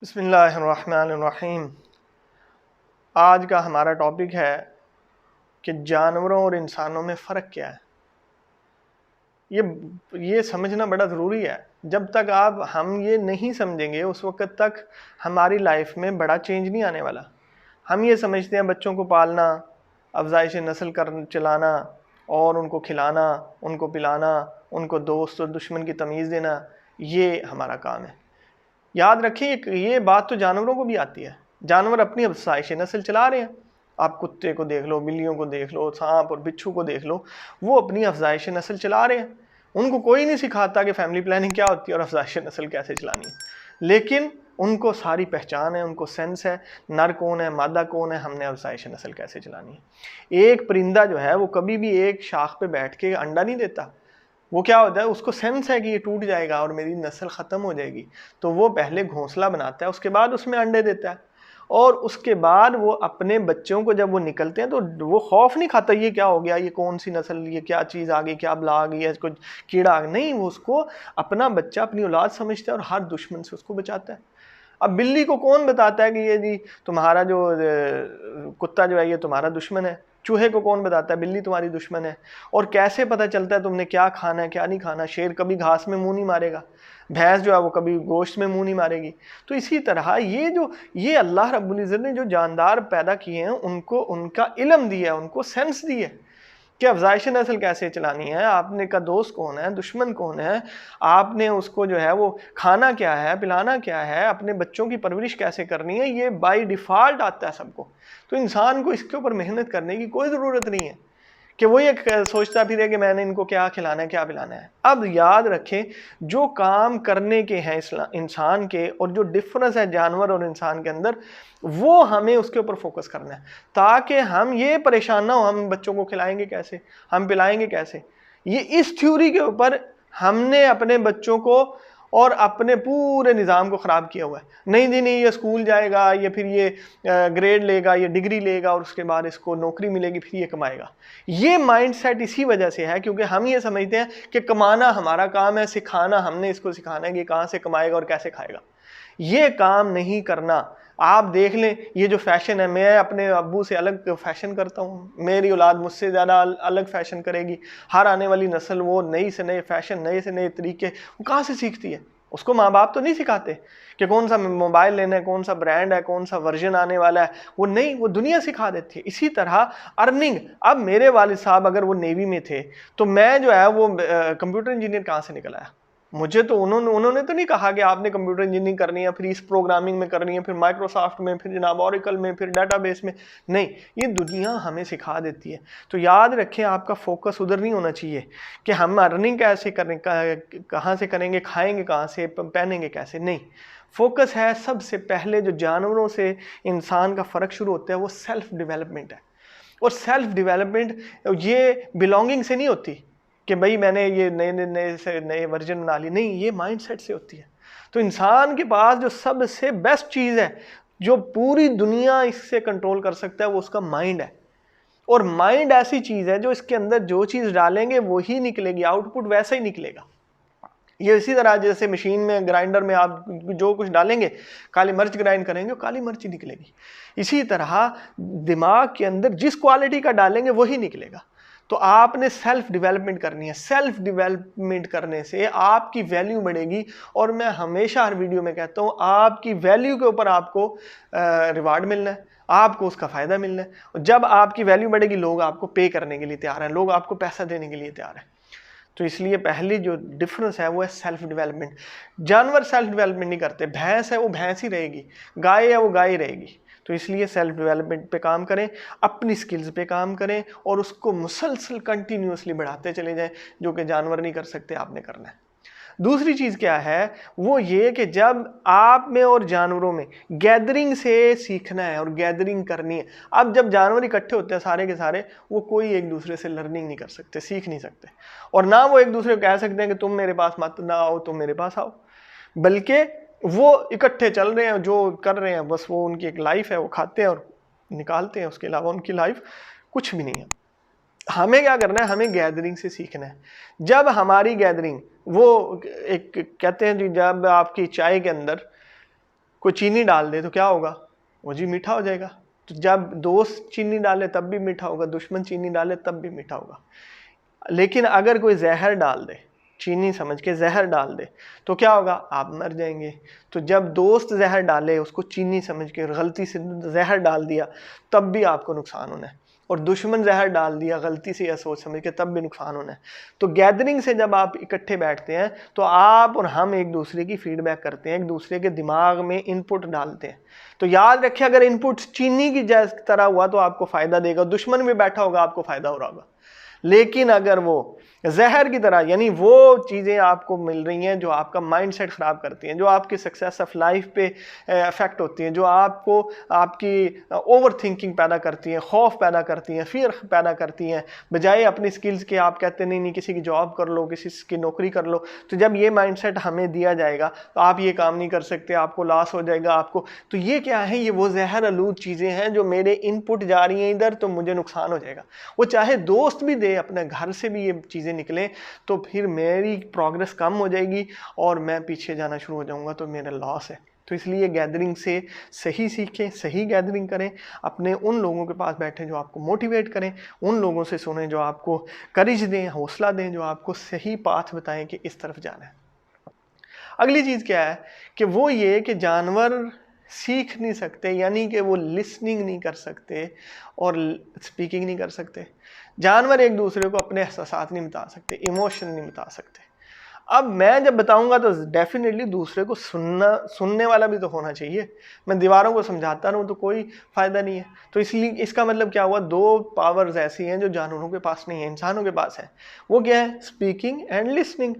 بسم اللہ الرحمن الرحیم۔ آج کا ہمارا ٹاپک ہے کہ جانوروں اور انسانوں میں فرق کیا ہے۔ یہ سمجھنا بڑا ضروری ہے۔ جب تک ہم یہ نہیں سمجھیں گے اس وقت تک ہماری لائف میں بڑا چینج نہیں آنے والا۔ ہم یہ سمجھتے ہیں بچوں کو پالنا، افزائش نسل چلانا اور ان کو کھلانا، ان کو پلانا، ان کو دوست اور دشمن کی تمیز دینا، یہ ہمارا کام ہے۔ یاد رکھیں یہ بات تو جانوروں کو بھی آتی ہے۔ جانور اپنی افزائش نسل چلا رہے ہیں۔ آپ کتے کو دیکھ لو، بلیوں کو دیکھ لو، سانپ اور بچھو کو دیکھ لو، وہ اپنی افزائش نسل چلا رہے ہیں۔ ان کو کوئی نہیں سکھاتا کہ فیملی پلاننگ کیا ہوتی ہے اور افزائش نسل کیسے چلانی ہے، لیکن ان کو ساری پہچان ہے، ان کو سینس ہے، نر کون ہے، مادہ کون ہے، ہم نے افزائش نسل کیسے چلانی ہے۔ ایک پرندہ جو ہے وہ کبھی بھی ایک شاخ پہ بیٹھ کے انڈا نہیں دیتا۔ وہ کیا ہوتا ہے، اس کو سینس ہے کہ یہ ٹوٹ جائے گا اور میری نسل ختم ہو جائے گی، تو وہ پہلے گھونسلہ بناتا ہے، اس کے بعد اس میں انڈے دیتا ہے، اور اس کے بعد وہ اپنے بچوں کو جب وہ نکلتے ہیں تو وہ خوف نہیں کھاتا یہ کیا ہو گیا، یہ کون سی نسل، یہ کیا چیز آ گئی، کیا بلا آ گئی ہے، کچھ کیڑا آ گیا، نہیں، وہ اس کو اپنا بچہ، اپنی اولاد سمجھتا ہے اور ہر دشمن سے اس کو بچاتا ہے۔ اب بلی کو کون بتاتا ہے کہ یہ جی تمہارا جو کتا جو ہے یہ تمہارا دشمن ہے؟ چوہے کو کون بتاتا ہے بلی تمہاری دشمن ہے؟ اور کیسے پتہ چلتا ہے تم نے کیا کھانا ہے کیا نہیں کھانا؟ شیر کبھی گھاس میں منہ نہیں مارے گا، بھینس جو ہے وہ کبھی گوشت میں منہ نہیں مارے گی۔ تو اسی طرح یہ اللہ رب العزت نے جو جاندار پیدا کیے ہیں ان کو ان کا علم دیا ہے، ان کو سینس دی ہے کہ افزائش نسل کیسے چلانی ہے، آپ نے کا دوست کون ہے، دشمن کون ہے، آپ نے اس کو جو ہے وہ کھانا کیا ہے، پلانا کیا ہے، اپنے بچوں کی پرورش کیسے کرنی ہے، یہ بائی ڈیفالٹ آتا ہے سب کو۔ تو انسان کو اس کے اوپر محنت کرنے کی کوئی ضرورت نہیں ہے کہ وہ یہ سوچتا پھرے کہ میں نے ان کو کیا کھلانا ہے کیا پلانا ہے۔ اب یاد رکھیں جو کام کرنے کے ہیں انسان کے اور جو ڈفرنس ہے جانور اور انسان کے اندر، وہ ہمیں اس کے اوپر فوکس کرنا ہے تاکہ ہم یہ پریشان نہ ہو ہم بچوں کو کھلائیں گے کیسے، ہم پلائیں گے کیسے۔ یہ اس تھیوری کے اوپر ہم نے اپنے بچوں کو اور اپنے پورے نظام کو خراب کیا ہوا ہے۔ نہیں جی نہیں، یہ اسکول جائے گا، یہ پھر یہ گریڈ لے گا، یہ ڈگری لے گا اور اس کے بعد اس کو نوکری ملے گی، پھر یہ کمائے گا۔ یہ مائنڈ سیٹ اسی وجہ سے ہے کیونکہ ہم یہ سمجھتے ہیں کہ کمانا ہمارا کام ہے، سکھانا ہم نے اس کو سکھانا ہے کہ کہاں سے کمائے گا اور کیسے کھائے گا۔ یہ کام نہیں کرنا۔ آپ دیکھ لیں یہ جو فیشن ہے، میں اپنے ابو سے الگ فیشن کرتا ہوں، میری اولاد مجھ سے زیادہ الگ فیشن کرے گی۔ ہر آنے والی نسل وہ نئی سے نئے فیشن، نئے سے نئے طریقے وہ کہاں سے سیکھتی ہے؟ اس کو ماں باپ تو نہیں سکھاتے کہ کون سا موبائل لینا ہے، کون سا برانڈ ہے، کون سا ورژن آنے والا ہے، وہ نہیں، وہ دنیا سکھا دیتی ہے۔ اسی طرح ارننگ، اب میرے والد صاحب اگر وہ نیوی میں تھے تو میں جو ہے وہ کمپیوٹر انجینئر کہاں سے نکل آیا؟ مجھے تو انہوں نے تو نہیں کہا کہ آپ نے کمپیوٹر انجینئرنگ کرنی ہے، پھر اس پروگرامنگ میں کرنی ہے، پھر مائکروسافٹ میں، پھر جناب اوریکل میں، پھر ڈیٹا بیس میں، نہیں، یہ دنیا ہمیں سکھا دیتی ہے۔ تو یاد رکھیں آپ کا فوکس ادھر نہیں ہونا چاہیے کہ ہم ارننگ کیسے کریں، کہاں سے کریں گے، کھائیں گے کہاں سے، پہنیں گے کیسے، نہیں۔ فوکس ہے سب سے پہلے جو جانوروں سے انسان کا فرق شروع ہوتا ہے وہ سیلف ڈیولپمنٹ ہے۔ اور سیلف ڈیولپمنٹ یہ بلونگنگ سے نہیں ہوتی کہ بھئی میں نے یہ نئے ورژن بنا لی، نہیں، یہ مائنڈ سیٹ سے ہوتی ہے۔ تو انسان کے پاس جو سب سے بیسٹ چیز ہے جو پوری دنیا اس سے کنٹرول کر سکتا ہے وہ اس کا مائنڈ ہے۔ اور مائنڈ ایسی چیز ہے جو اس کے اندر جو چیز ڈالیں گے وہی نکلے گی، آؤٹ پٹ ویسا ہی نکلے گا۔ یہ اسی طرح جیسے مشین میں گرائنڈر میں آپ جو کچھ ڈالیں گے، کالی مرچ گرائنڈ کریں گے کالی مرچ ہی نکلے گی، اسی طرح دماغ کے اندر جس کوالٹی کا ڈالیں گے وہی نکلے گا۔ تو آپ نے سیلف ڈیولپمنٹ کرنی ہے۔ سیلف ڈیولپمنٹ کرنے سے آپ کی ویلیو بڑھے گی، اور میں ہمیشہ ہر ویڈیو میں کہتا ہوں آپ کی ویلیو کے اوپر آپ کو ریوارڈ ملنا ہے، آپ کو اس کا فائدہ ملنا ہے۔ اور جب آپ کی ویلیو بڑھے گی لوگ آپ کو پے کرنے کے لیے تیار ہیں، لوگ آپ کو پیسہ دینے کے لیے تیار ہیں۔ تو اس لیے پہلی جو ڈفرنس ہے وہ ہے سیلف ڈیولپمنٹ۔ جانور سیلف ڈیولپمنٹ نہیں کرتے، بھینس ہے وہ بھینس ہی رہے گی، گائے ہے وہ گائے ہی رہے گی۔ تو اس لیے سیلف ڈیولپمنٹ پہ کام کریں، اپنی سکلز پہ کام کریں اور اس کو مسلسل کنٹینیوسلی بڑھاتے چلے جائیں، جو کہ جانور نہیں کر سکتے، آپ نے کرنا ہے۔ دوسری چیز کیا ہے وہ یہ کہ جب آپ میں اور جانوروں میں گیدرنگ سے سیکھنا ہے اور گیدرنگ کرنی ہے۔ اب جب جانور اکٹھے ہوتے ہیں سارے کے سارے، وہ کوئی ایک دوسرے سے لرننگ نہیں کر سکتے، سیکھ نہیں سکتے، اور نہ وہ ایک دوسرے کو کہہ سکتے ہیں کہ تم میرے پاس مت نہ آؤ، تم میرے پاس آؤ، بلکہ وہ اکٹھے چل رہے ہیں، جو کر رہے ہیں بس وہ ان کی ایک لائف ہے، وہ کھاتے ہیں اور نکالتے ہیں، اس کے علاوہ ان کی لائف کچھ بھی نہیں ہے۔ ہمیں کیا کرنا ہے؟ ہمیں گیدرنگ سے سیکھنا ہے۔ جب ہماری گیدرنگ وہ ایک کہتے ہیں جی جب آپ کی چائے کے اندر کوئی چینی ڈال دے تو کیا ہوگا؟ وہ جی میٹھا ہو جائے گا. تو جب دوست چینی ڈالے تب بھی میٹھا ہوگا, دشمن چینی ڈالے تب بھی میٹھا ہوگا. لیکن اگر کوئی زہر ڈال دے, چینی سمجھ کے زہر ڈال دے, تو کیا ہوگا؟ آپ مر جائیں گے. تو جب دوست زہر ڈالے, اس کو چینی سمجھ کے غلطی سے زہر ڈال دیا, تب بھی آپ کو نقصان ہونا ہے. اور دشمن زہر ڈال دیا غلطی سے یا سوچ سمجھ کے, تب بھی نقصان ہونا ہے. تو گیدرنگ سے جب آپ اکٹھے بیٹھتے ہیں تو آپ اور ہم ایک دوسرے کی فیڈ بیک کرتے ہیں, ایک دوسرے کے دماغ میں ان پٹ ڈالتے ہیں. تو یاد رکھیں, اگر ان پٹ چینی کی طرح ہوا تو آپ کو فائدہ دے گا, دشمن بھی بیٹھا ہوگا آپ کو فائدہ ہو رہا ہوگا. لیکن اگر وہ زہر کی طرح, یعنی وہ چیزیں آپ کو مل رہی ہیں جو آپ کا مائنڈ سیٹ خراب کرتی ہیں, جو آپ کی سکسیس آف لائف پہ افیکٹ ہوتی ہیں, جو آپ کو آپ کی اوور تھنکنگ پیدا کرتی ہیں, خوف پیدا کرتی ہیں, فیئر پیدا کرتی ہیں, بجائے اپنی سکلز کے آپ کہتے نہیں کسی کی جاب کر لو, کسی کی نوکری کر لو. تو جب یہ مائنڈ سیٹ ہمیں دیا جائے گا تو آپ یہ کام نہیں کر سکتے, آپ کو لاس ہو جائے گا آپ کو. تو یہ کیا ہے؟ یہ وہ زہر آلود چیزیں ہیں جو میرے ان پٹ جا رہی ہیں ادھر, تو مجھے نقصان ہو جائے گا. وہ چاہے دوست بھی دے, اپنے گھر سے بھی یہ چیزیں نکلیں, تو پھر میری پروگرس کم ہو جائے گی اور میں پیچھے جانا شروع ہو جاؤں گا, تو میرا لاس ہے. تو اس لیے گیدرنگ سے صحیح سیکھیں, صحیح گیدرنگ کریں, اپنے ان لوگوں کے پاس بیٹھیں جو آپ کو موٹیویٹ کریں, ان لوگوں سے سنیں جو آپ کو کرج دیں, حوصلہ دیں, جو آپ کو صحیح پاتھ بتائیں کہ اس طرف جانا ہے. اگلی چیز کیا ہے کہ وہ یہ کہ جانور سیکھ نہیں سکتے, یعنی کہ وہ لسننگ نہیں کر سکتے اور سپیکنگ نہیں کر سکتے. جانور ایک دوسرے کو اپنے احساسات نہیں بتا سکتے, ایموشن نہیں بتا سکتے. اب میں جب بتاؤں گا تو ڈیفینیٹلی دوسرے کو سننے والا بھی تو ہونا چاہیے. میں دیواروں کو سمجھاتا رہوں تو کوئی فائدہ نہیں ہے. تو اس لیے اس کا مطلب کیا ہوا؟ دو پاورز ایسی ہیں جو جانوروں کے پاس نہیں ہیں, انسانوں کے پاس ہیں. وہ کیا ہے؟ Speaking and listening.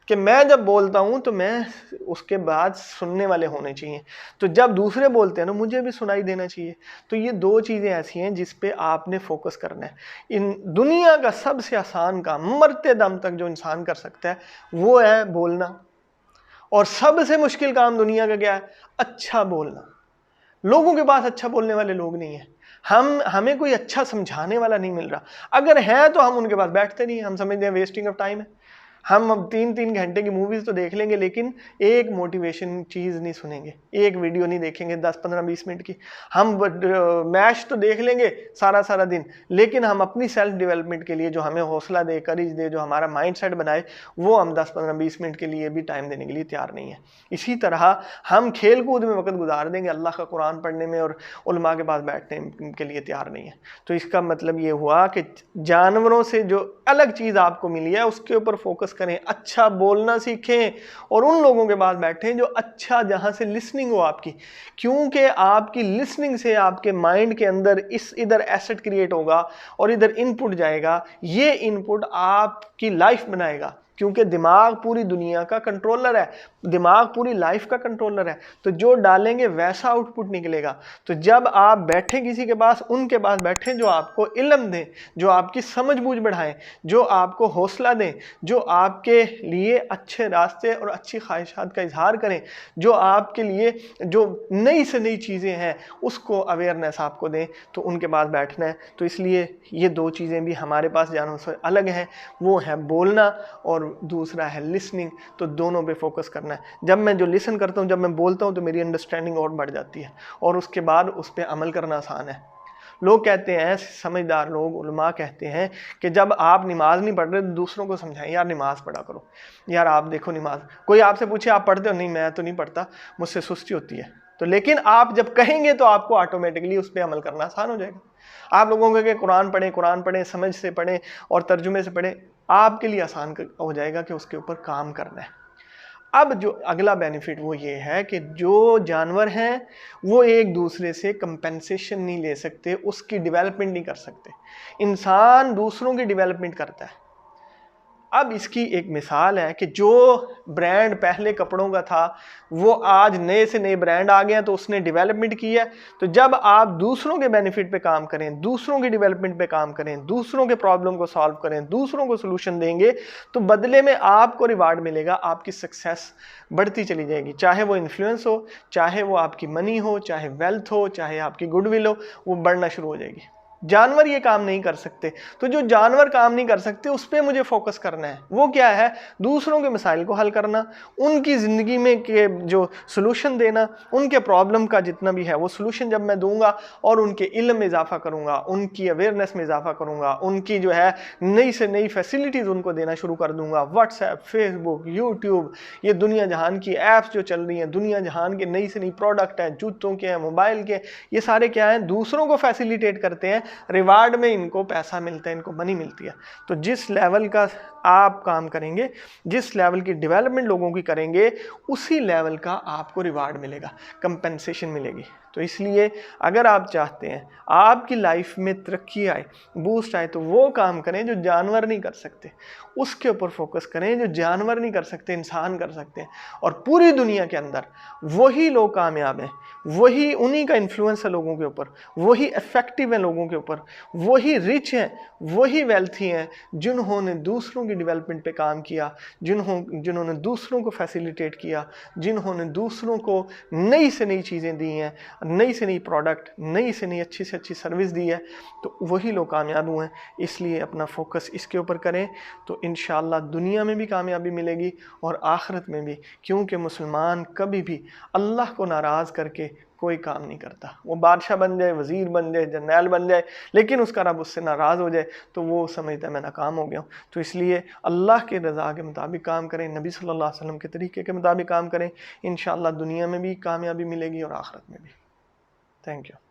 کہ میں جب بولتا ہوں تو میں اس کے بعد سننے والے ہونے چاہیے. تو جب دوسرے بولتے ہیں نا, مجھے بھی سنائی دینا چاہیے. تو یہ دو چیزیں ایسی ہیں جس پہ آپ نے فوکس کرنا ہے. ان دنیا کا سب سے آسان کام مرتے دم تک جو انسان کر سکتا ہے وہ ہے بولنا. اور سب سے مشکل کام دنیا کا کیا ہے؟ اچھا بولنا. لوگوں کے پاس اچھا بولنے والے لوگ نہیں ہیں. ہمیں کوئی اچھا سمجھانے والا نہیں مل رہا. اگر ہیں تو ہم ان کے پاس بیٹھتے نہیں, ہم سمجھتے ہیں ویسٹنگ آف ٹائم ہے. ہم اب 3 گھنٹے کی موویز تو دیکھ لیں گے, لیکن ایک موٹیویشن چیز نہیں سنیں گے, ایک ویڈیو نہیں دیکھیں گے 10-15-20 منٹ کی. ہم میچ تو دیکھ لیں گے سارا دن, لیکن ہم اپنی سیلف ڈیولپمنٹ کے لیے جو ہمیں حوصلہ دے, کرج دے, جو ہمارا مائنڈ سیٹ بنائے, وہ ہم 10-15-20 منٹ کے لیے بھی ٹائم دینے کے لیے تیار نہیں ہے. اسی طرح ہم کھیل کود میں وقت گزار دیں گے, اللہ کا قرآن پڑھنے میں اور علماء کے پاس بیٹھنے کے لیے تیار نہیں ہے. تو اس کا مطلب یہ ہوا کہ جانوروں سے جو الگ چیز آپ کو ملی ہے اس کے اوپر فوکس کریں, اچھا بولنا سیکھیں, اور ان لوگوں کے پاس بیٹھیں جو اچھا, جہاں سے لسننگ ہو آپ کی. کیونکہ آپ کی لسننگ سے آپ کے مائنڈ کے اندر ادھر ایسٹ کریٹ ہوگا اور ادھر ان پٹ جائے گا. یہ ان پٹ آپ کی لائف بنائے گا, کیونکہ دماغ پوری دنیا کا کنٹرولر ہے, دماغ پوری لائف کا کنٹرولر ہے. تو جو ڈالیں گے ویسا آؤٹ پٹ نکلے گا. تو جب آپ بیٹھیں کسی کے پاس, ان کے پاس بیٹھیں جو آپ کو علم دیں, جو آپ کی سمجھ بوجھ بڑھائیں, جو آپ کو حوصلہ دیں, جو آپ کے لیے اچھے راستے اور اچھی خواہشات کا اظہار کریں, جو آپ کے لیے جو نئی سے نئی چیزیں ہیں اس کو اویئرنیس آپ کو دیں, تو ان کے پاس بیٹھنا ہے. تو اس لیے یہ دو چیزیں بھی ہمارے پاس جانوروں سے الگ ہیں, وہ ہے بولنا اور دوسرا ہے لسننگ. تو دونوں پہ فوکس کرنا ہے. جب میں جو لسن کرتا ہوں, جب میں بولتا ہوں, تو میری انڈرسٹینڈنگ اور بڑھ جاتی ہے, اور اس کے بعد اس پہ عمل کرنا آسان ہے. لوگ کہتے ہیں, سمجھدار لوگ, علماء کہتے ہیں کہ جب آپ نماز نہیں پڑھ رہے تو دوسروں کو سمجھائیں, یار نماز پڑھا کرو, یار آپ دیکھو نماز. کوئی آپ سے پوچھے آپ پڑھتے ہو؟ نہیں میں تو نہیں پڑھتا, مجھ سے سستی ہوتی ہے. تو لیکن آپ جب کہیں گے تو آپ کو آٹومیٹکلی اس پہ عمل کرنا آسان ہو جائے گا. آپ لوگوں کو کہ قرآن پڑھیں, سمجھ سے پڑھیں اور ترجمے سے پڑھیں, آپ کے لیے آسان ہو جائے گا کہ اس کے اوپر کام کرنا ہے. اب جو اگلا بینیفٹ وہ یہ ہے کہ جو جانور ہیں وہ ایک دوسرے سے کمپنسیشن نہیں لے سکتے, اس کی ڈیولپمنٹ نہیں کر سکتے. انسان دوسروں کی ڈیولپمنٹ کرتا ہے. اب اس کی ایک مثال ہے کہ جو برانڈ پہلے کپڑوں کا تھا وہ آج نئے سے نئے برانڈ آ گئے ہیں, تو اس نے ڈیولپمنٹ کی ہے. تو جب آپ دوسروں کے بینیفٹ پہ کام کریں, دوسروں کی ڈیولپمنٹ پہ کام کریں, دوسروں کے پرابلم کو سالو کریں, دوسروں کو سلوشن دیں گے, تو بدلے میں آپ کو ریوارڈ ملے گا, آپ کی سکسیس بڑھتی چلی جائے گی. چاہے وہ انفلوئنس ہو, چاہے وہ آپ کی منی ہو, چاہے ویلتھ ہو, چاہے آپ کی گڈ ول ہو, وہ بڑھنا شروع ہو جائے گی. جانور یہ کام نہیں کر سکتے، تو جو جانور کام نہیں کر سکتے اس پہ مجھے فوکس کرنا ہے۔ وہ کیا ہے؟ دوسروں کے مسائل کو حل کرنا، ان کی زندگی میں کے جو سلوشن دینا، ان کے پرابلم کا جتنا بھی ہے وہ سلوشن جب میں دوں گا اور ان کے علم میں اضافہ کروں گا، ان کی اویئرنیس میں اضافہ کروں گا، ان کی جو ہے نئی سے نئی فیسلٹیز ان کو دینا شروع کر دوں گا، واٹس ایپ، فیس بک، یوٹیوب، یہ دنیا جہان کی ایپس جو چل رہی ہیں، دنیا جہان کے نئی سے نئی پروڈکٹ ہیں، جوتوں کے ہیں، موبائل کے، یہ سارے کیا ہیں؟ دوسروں کو فیسیلیٹیٹ کرتے ہیں، ریوارڈ میں ان کو پیسہ ملتا ہے، ان کو منی ملتی ہے۔ تو جس لیول کا آپ کام کریں گے، جس لیول کی ڈیولپمنٹ لوگوں کی کریں گے، اسی لیول کا آپ کو ریوارڈ ملے گا، کمپنسیشن ملے گی۔ تو اس لیے اگر آپ چاہتے ہیں آپ کی لائف میں ترقی آئے، بوسٹ آئے، تو وہ کام کریں جو جانور نہیں کر سکتے، اس کے اوپر فوکس کریں جو جانور نہیں کر سکتے، انسان کر سکتے ہیں۔ اور پوری دنیا کے اندر وہی لوگ کامیاب ہیں، وہی انہی کا انفلوئنس ہے لوگوں کے اوپر، وہی افیکٹو ہیں لوگوں کے اوپر، وہی رچ ہیں، وہی ویلتھی ہیں جنہوں نے دوسروں کی ڈیولپمنٹ پہ کام کیا، جنہوں نے دوسروں کو فیسیلیٹیٹ کیا، جنہوں نے دوسروں کو نئی سے نئی چیزیں دی ہیں، نئی سے نئی پروڈکٹ، نئی سے نئی اچھی سے اچھی سروس دی ہے، تو وہی لوگ کامیاب ہوئے ہیں۔ اس لیے اپنا فوکس اس کے اوپر کریں تو انشاءاللہ دنیا میں بھی کامیابی ملے گی اور آخرت میں بھی، کیونکہ مسلمان کبھی بھی اللہ کو ناراض کر کے کوئی کام نہیں کرتا۔ وہ بادشاہ بن جائے، وزیر بن جائے، جرنیل بن جائے، لیکن اس کا رب اس سے ناراض ہو جائے تو وہ سمجھتا ہے میں ناکام ہو گیا ہوں۔ تو اس لیے اللہ کے رضا کے مطابق کام کریں، نبی صلی اللہ علیہ وسلم کے طریقے کے مطابق کام کریں، انشاءاللہ دنیا میں بھی کامیابی ملے گی اور آخرت میں بھی۔ Thank you.